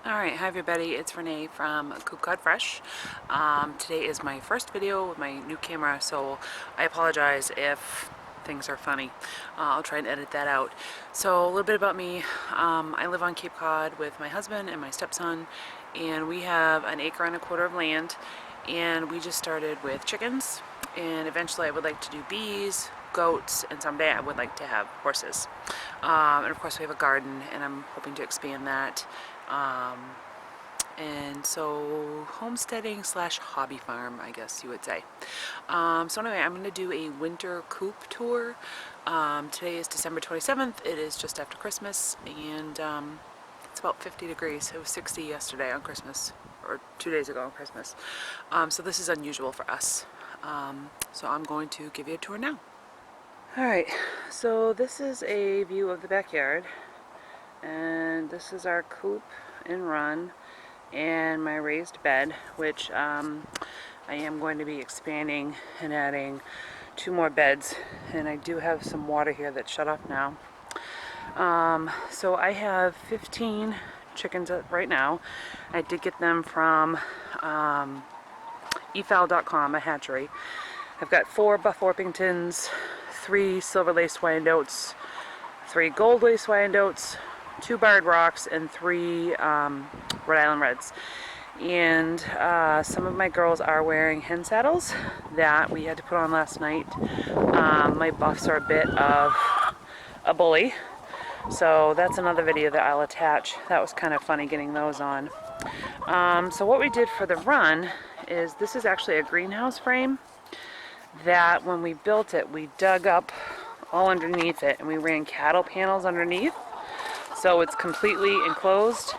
Alright, hi everybody, it's Renee from Coop Fresh. Today is my first video with my new camera, so I apologize if things are funny. I'll try and edit that out. So a little bit about me. I live on Cape Cod with my husband and my stepson, and we have an acre and a quarter of land, and we just started with chickens, and eventually I would like to do bees, goats, and someday I would like to have horses. And of course we have a garden, and I'm hoping to expand that. And so homesteading slash hobby farm, I guess you would say. So anyway, I'm going to do a winter Coop tour. Today is December 27th. It is just after Christmas, and it's about 50 degrees. It was 60 yesterday on Christmas, or 2 days ago on Christmas. So this is unusual for us. So I'm going to give you a tour now. Alright, so this is a view of the backyard. And this is our coop and run and my raised bed, which I am going to be expanding and adding 2 more beds, and I do have some water here that's shut off now. So I have 15 chickens right now. I did get them from efowl.com, a hatchery. I've got 4 Buff Orpingtons, 3 Silver Lace Wyandottes, 3 Gold Lace Wyandottes, 2 Barred Rocks, and 3 Rhode Island Reds. And some of my girls are wearing hen saddles that we had to put on last night. My buffs are a bit of a bully, so that's another video that I'll attach. That was kind of funny getting those on. So what we did for the run is, this is actually a greenhouse frame that when we built it, we dug up all underneath it and we ran cattle panels underneath. So it's completely enclosed,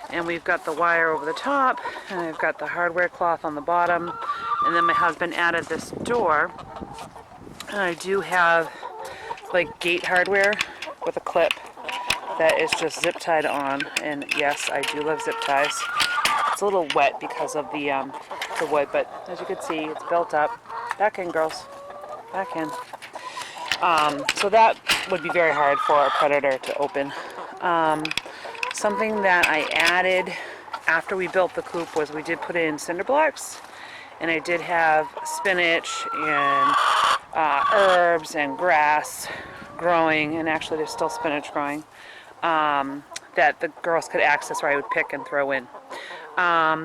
and we've got the wire over the top, and I've got the hardware cloth on the bottom, and then my husband added this door, and I do have like gate hardware with a clip that is just zip tied on, and yes, I do love zip ties. It's a little wet because of the wood, but as you can see, it's built up. Back in, girls, back in. So that would be very hard for a predator to open. Something that I added after we built the coop was we did put in cinder blocks, and I did have spinach and herbs and grass growing, and actually there's still spinach growing, that the girls could access, or I would pick and throw in.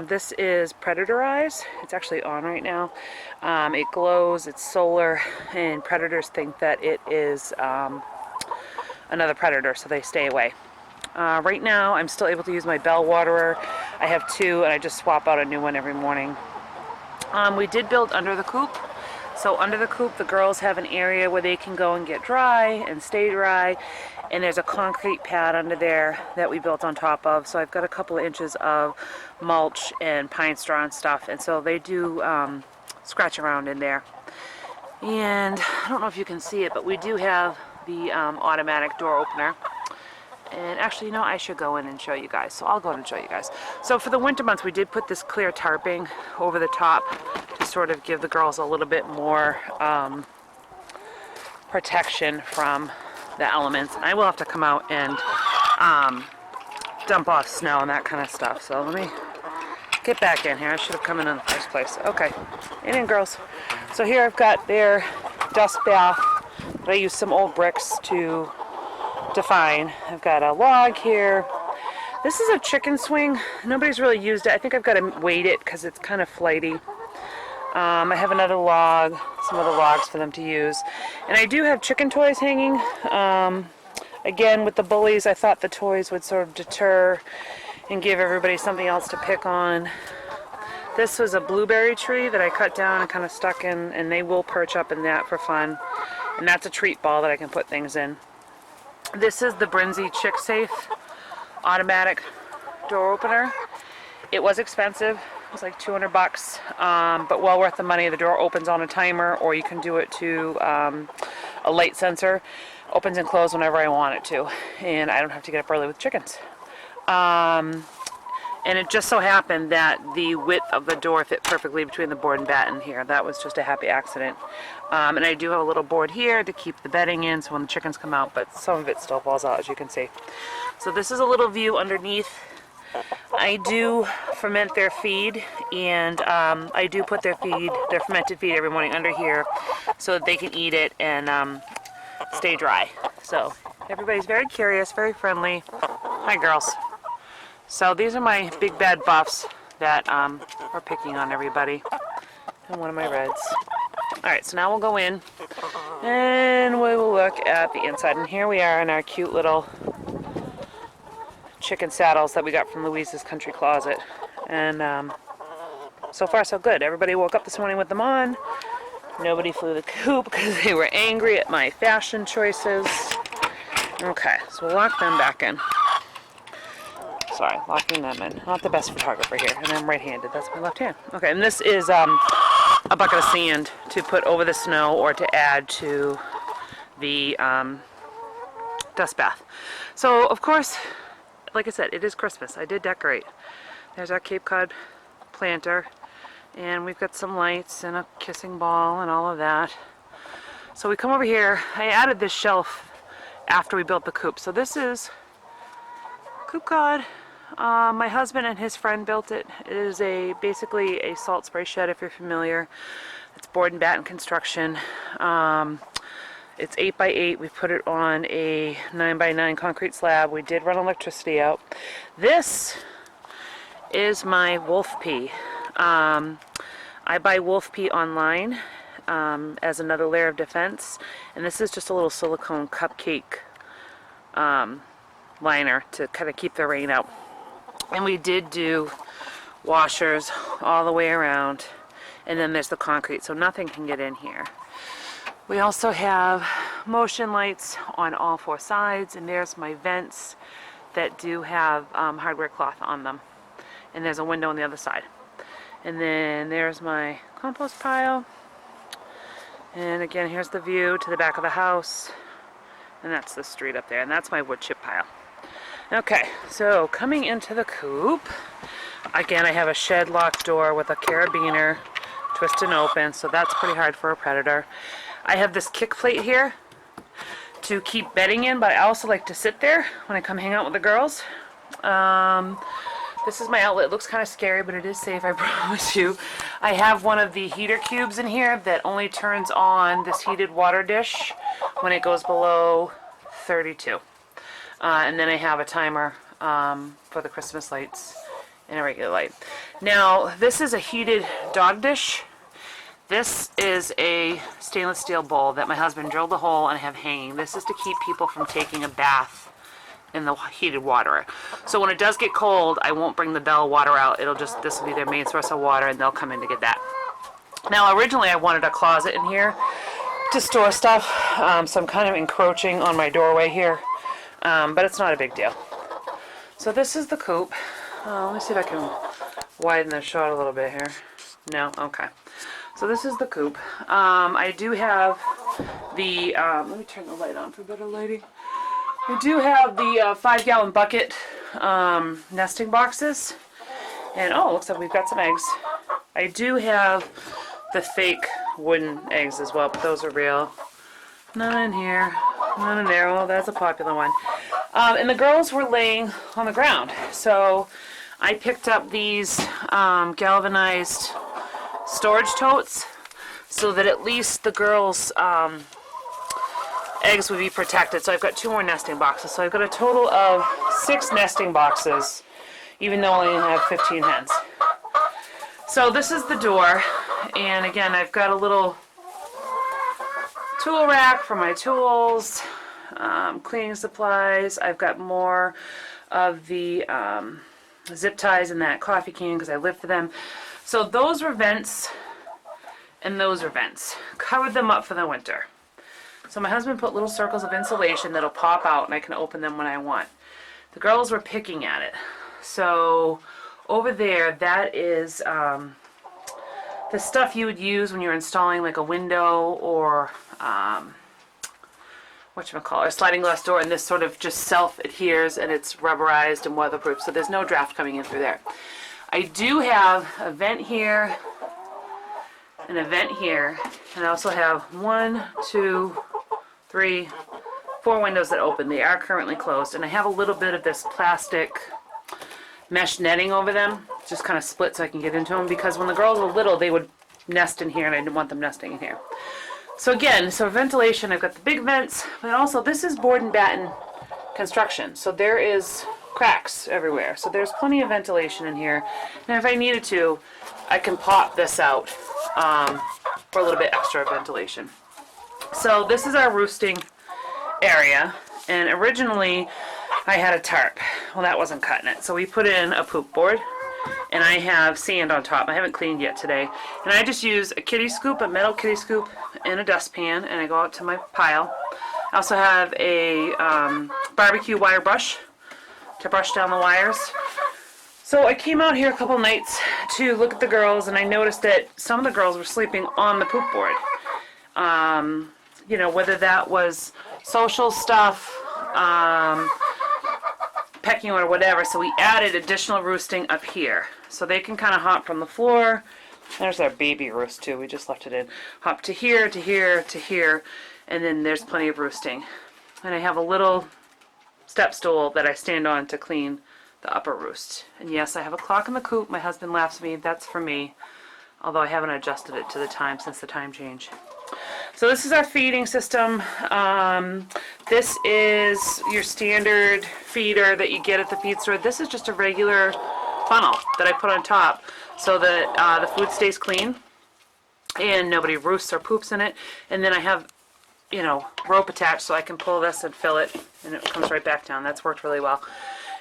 This is Predator Eyes. It's actually on right now. It glows, it's solar, and predators think that it is another predator, so they stay away. Right now I'm still able to use my bell waterer. I have 2, and I just swap out a new one every morning. We did build under the coop. So under the coop, the girls have an area where they can go and get dry and stay dry, and there's a concrete pad under there that we built on top of. So I've got a couple of inches of mulch and pine straw and stuff, and so they do scratch around in there. And I don't know if you can see it, but we do have the automatic door opener. And actually, you know, I should go in and show you guys. So I'll go in and show you guys. So for the winter months, we did put this clear tarping over the top to sort of give the girls a little bit more protection from the elements. And I will have to come out and dump off snow and that kind of stuff. So let me get back in here. I should have come in the first place. Okay, in, girls. So here I've got their dust bath, but I used some old bricks to define. I've got a log here. This is a chicken swing. Nobody's really used it. I think I've got to weight it because it's kind of flighty. I have another log, some other logs for them to use. And I do have chicken toys hanging. Again, with the bullies, I thought the toys would sort of deter and give everybody something else to pick on. This was a blueberry tree that I cut down and kind of stuck in, and they will perch up in that for fun. And that's a treat ball that I can put things in. This is the Brinzy Chick Safe automatic door opener. It was expensive. It was like 200 bucks, but well worth the money. The door opens on a timer, or you can do it to a light sensor. Opens and closes whenever I want it to, and I don't have to get up early with chickens. And it just so happened that the width of the door fit perfectly between the board and batten here. That was just a happy accident. And I do have a little board here to keep the bedding in so when the chickens come out, but some of it still falls out, as you can see. So this is a little view underneath I do ferment their feed, and I do put their fermented feed every morning under here so that they can eat it and stay dry. So everybody's very curious, very friendly. Hi, girls. So these are my big bad buffs that are picking on everybody. And one of my reds. Alright, so now we'll go in and we will look at the inside. And here we are in our cute little chicken saddles that we got from Louise's Country Closet. And so far so good. Everybody woke up this morning with them on. Nobody flew the coop because they were angry at my fashion choices. Okay, so we'll lock them back in. Sorry, locking them in. Not the best photographer here, and I'm right-handed. That's my left hand. Okay, and this is a bucket of sand to put over the snow or to add to the dust bath. So, of course, like I said, it is Christmas. I did decorate. There's our Cape Cod planter, and we've got some lights and a kissing ball and all of that. So we come over here. I added this shelf after we built the coop. So this is Coop Cod. My husband and his friend built it. It is basically a salt spray shed, if you're familiar. It's board and batten construction. It's 8x8. We put it on a 9x9 concrete slab. We did run electricity out. This is my wolf pea. I buy wolf pea online as another layer of defense, and this is just a little silicone cupcake liner to kind of keep the rain out. And we did do washers all the way around, and then there's the concrete, so nothing can get in here. We also have motion lights on all four sides, and there's my vents that do have hardware cloth on them, and there's a window on the other side. And then there's my compost pile, and again here's the view to the back of the house, and that's the street up there, and that's my wood chip pile. Okay, so coming into the coop, again I have a shed locked door with a carabiner, twist and open, so that's pretty hard for a predator. I have this kick plate here to keep bedding in, but I also like to sit there when I come hang out with the girls. This is my outlet. It looks kind of scary, but it is safe, I promise you. I have one of the heater cubes in here that only turns on this heated water dish when it goes below 32. And then I have a timer for the Christmas lights and a regular light. Now, this is a heated dog dish. This is a stainless steel bowl that my husband drilled a hole and I have hanging. This is to keep people from taking a bath in the heated water. So when it does get cold, I won't bring the Bell water out. This will be their main source of water, and they'll come in to get that. Now, originally I wanted a closet in here to store stuff, so I'm kind of encroaching on my doorway here. But it's not a big deal. So this is the coop. Let me see if I can widen the shot a little bit here. No? Okay. So this is the coop. I do have the, let me turn the light on for better lighting. I do have the 5-gallon bucket nesting boxes. And oh, looks like we've got some eggs. I do have the fake wooden eggs as well, but those are real. None in here. None in there. Oh, that's a popular one. And the girls were laying on the ground. So I picked up these galvanized storage totes so that at least the girls' eggs would be protected. So I've got 2 more nesting boxes. So I've got a total of 6 nesting boxes, even though I only have 15 hens. So this is the door. And again, I've got a little tool rack for my tools, cleaning supplies. I've got more of the zip ties in that coffee can because I live for them. So those were vents and those are vents. Covered them up for the winter. So my husband put little circles of insulation that'll pop out and I can open them when I want. The girls were picking at it. So over there, that is the stuff you would use when you're installing like a window or whatchamacallit, a sliding glass door, and this sort of just self-adheres and it's rubberized and weatherproof, so there's no draft coming in through there. I do have a vent here and a vent here, and I also have 1, 2, 3, 4 windows that open. They are currently closed, and I have a little bit of this plastic mesh netting over them, just kind of split so I can get into them, because when the girls were little, they would nest in here, and I didn't want them nesting in here. So again, so ventilation, I've got the big vents, but also this is board and batten construction, so there is cracks everywhere. So there's plenty of ventilation in here, and if I needed to, I can pop this out for a little bit extra ventilation. So this is our roosting area, and originally I had a tarp. Well, that wasn't cutting it, so we put in a poop board, and I have sand on top. I haven't cleaned yet today, and I just use a kitty scoop, a metal kitty scoop, and a dustpan, and I go out to my pile. I also have a barbecue wire brush to brush down the wires. So I came out here a couple nights to look at the girls, and I noticed that some of the girls were sleeping on the poop board. You know, whether that was social stuff, pecking or whatever, so we added additional roosting up here. So they can kind of hop from the floor. There's our baby roost too, we just left it in. Hop to here, to here, to here, and then there's plenty of roosting. And I have a little step stool that I stand on to clean the upper roost. And yes, I have a clock in the coop. My husband laughs at me, that's for me. Although I haven't adjusted it to the time since the time change. So this is our feeding system. This is your standard feeder that you get at the feed store. This is just a regular funnel that I put on top so that the food stays clean and nobody roosts or poops in it. And then I have, you know, rope attached so I can pull this and fill it, and it comes right back down. That's worked really well.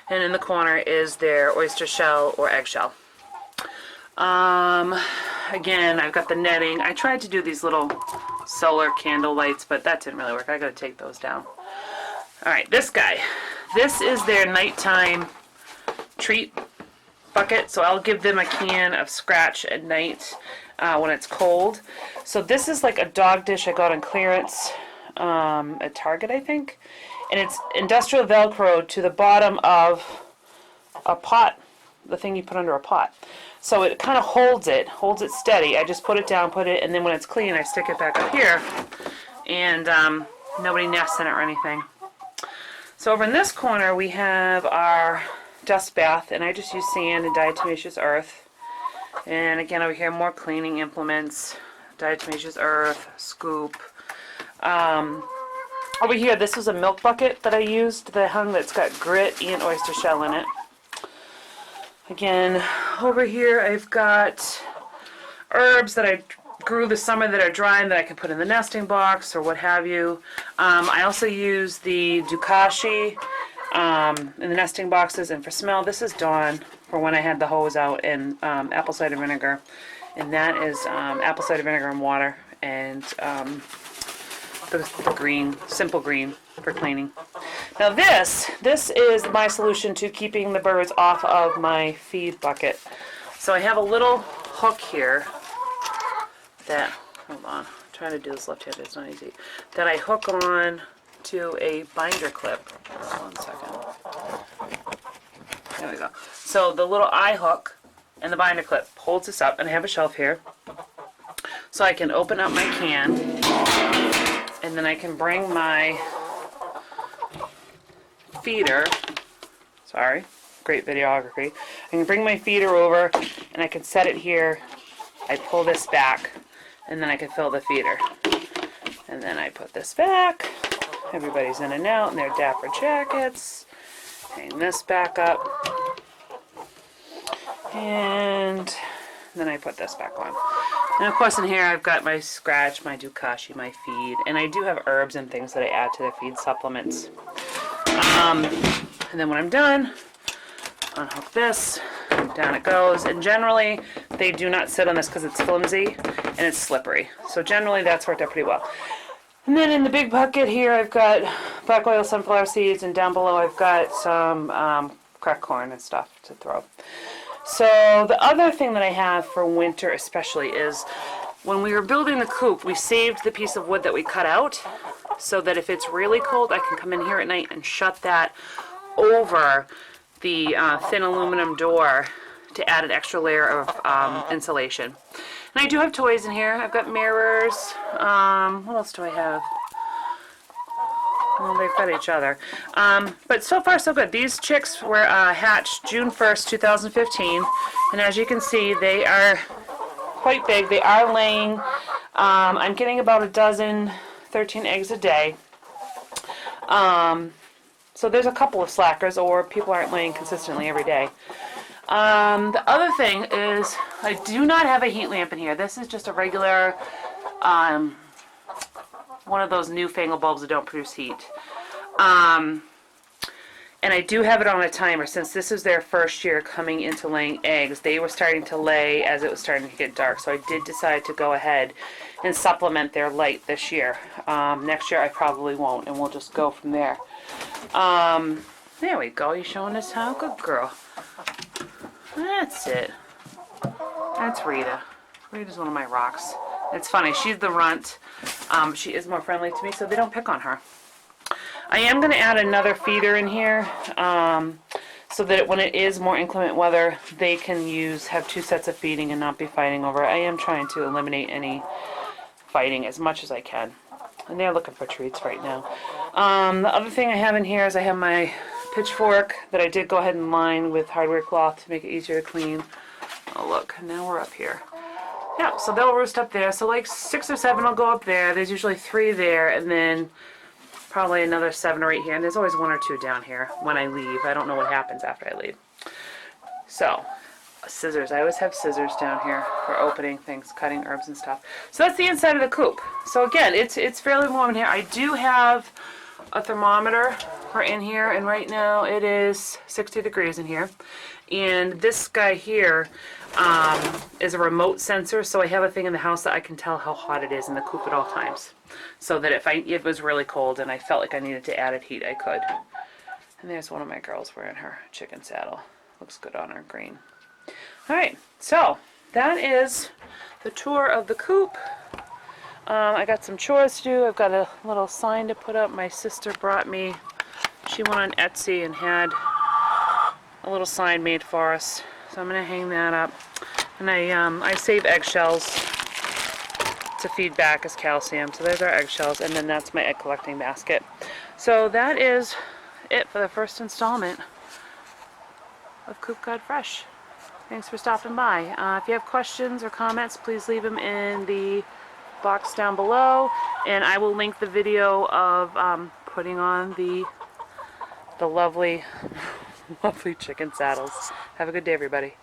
And in the corner is their oyster shell or eggshell. Again, I've got the netting. I tried to do these little solar candle lights, but that didn't really work. I gotta take those down. Alright, this guy. This is their nighttime treat bucket, so I'll give them a can of scratch at night when it's cold. So this is like a dog dish I got on clearance at Target, I think. And it's industrial Velcro to the bottom of a pot, the thing you put under a pot. So it kind of holds it steady. I just put it down, and then when it's clean, I stick it back up here, and nobody nests in it or anything. So over in this corner, we have our dust bath, and I just use sand and diatomaceous earth. And again, over here, more cleaning implements, diatomaceous earth, scoop. Over here, this was a milk bucket that I used that hung that's got grit and oyster shell in it. Again, over here I've got herbs that I grew this summer that are dry and that I can put in the nesting box or what have you. I also use the Dukashi in the nesting boxes, and for smell, this is Dawn for when I had the hose out, and apple cider vinegar. And that is apple cider vinegar and water, and the green, simple green for cleaning. Now this is my solution to keeping the birds off of my feed bucket. So I have a little hook here that, hold on, I'm trying to do this left-handed, it's not easy, that I hook on to a binder clip. 1 second. There we go. So the little eye hook and the binder clip holds this up, and I have a shelf here. So I can open up my can, and then I can bring my feeder, sorry, great videography. I can bring my feeder over, and I can set it here. I pull this back, and then I can fill the feeder. And then I put this back. Everybody's in and out in their dapper jackets. Hang this back up. And then I put this back on. And of course in here I've got my scratch, my Dukashi, my feed, and I do have herbs and things that I add to the feed supplements. And then when I'm done, unhook this, down it goes, and generally they do not sit on this because it's flimsy and it's slippery. So generally that's worked out pretty well. And then in the big bucket here I've got black oil sunflower seeds, and down below I've got some cracked corn and stuff to throw. So the other thing that I have for winter especially is when we were building the coop, we saved the piece of wood that we cut out so that if it's really cold, I can come in here at night and shut that over the thin aluminum door to add an extra layer of insulation. And I do have toys in here. I've got mirrors. What else do I have? Well, they fed each other. But so far so good. These chicks were hatched June 1st, 2015. And as you can see, they are quite big. They are laying, I'm getting about a dozen, 13 eggs a day. So there's a couple of slackers, or people aren't laying consistently every day. The other thing is, I do not have a heat lamp in here. This is just a regular, one of those newfangled bulbs that don't produce heat. And I do have it on a timer. Since this is their first year coming into laying eggs, they were starting to lay as it was starting to get dark. So I did decide to go ahead and supplement their light this year. Next year I probably won't, and we'll just go from there. There we go. You're showing us how. Good girl. That's it. That's Rita. Rita's one of my rocks. It's funny. She's the runt. She is more friendly to me, so they don't pick on her. I am going to add another feeder in here so that when it is more inclement weather, they can have 2 sets of feeding and not be fighting over it. I am trying to eliminate any fighting as much as I can. And they're looking for treats right now. The other thing I have in here is I have my pitchfork that I did go ahead and line with hardware cloth to make it easier to clean. Oh look, now we're up here. Yeah, so they'll roost up there. So like 6 or 7 will go up there. There's usually 3 there, and then probably another 7 or 8 here. And there's always 1 or 2 down here when I leave. I don't know what happens after I leave. So, scissors. I always have scissors down here for opening things, cutting herbs and stuff. So that's the inside of the coop. So again, it's fairly warm in here. I do have a thermometer in here, and right now it is 60 degrees in here. And this guy here is a remote sensor, so I have a thing in the house that I can tell how hot it is in the coop at all times. So that if it was really cold and I felt like I needed to add heat, I could. And there's one of my girls wearing her chicken saddle. Looks good on her green. Alright, so that is the tour of the coop. I got some chores to do. I've got a little sign to put up. My sister brought me, she went on Etsy and had a little sign made for us. So I'm going to hang that up. And I save eggshells to feed back as calcium. So there's our eggshells, and then that's my egg collecting basket. So that is it for the first installment of Coop God Fresh. Thanks for stopping by. If you have questions or comments, please leave them in the box down below, and I will link the video of putting on the lovely lovely chicken saddles. Have a good day, everybody.